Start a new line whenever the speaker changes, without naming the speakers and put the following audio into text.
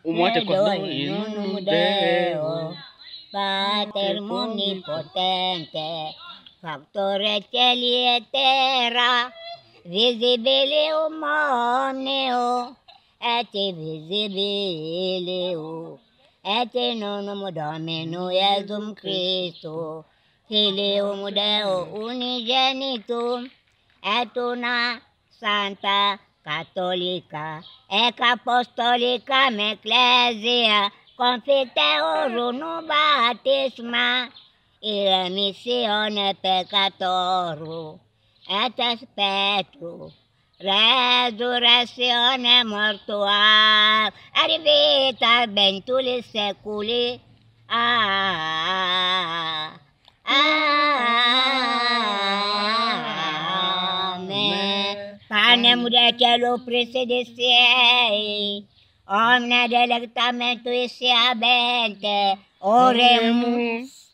Credo in un Deo, Pater omnipotente, factore cieli e terra, visibilium omnio, et invisibilium, et in unum Domino Iesum Christo, Filium Deo unigenitum, et una Santa Cattolica ec Apostolica Ecclesia, confiteor baptisma, irremissione peccatorum, et spectu resurrectione mortuarum, et vita ventulis seculi. Amen. Panem de cielo presedestiei, omne delectamentui siabente, oremus.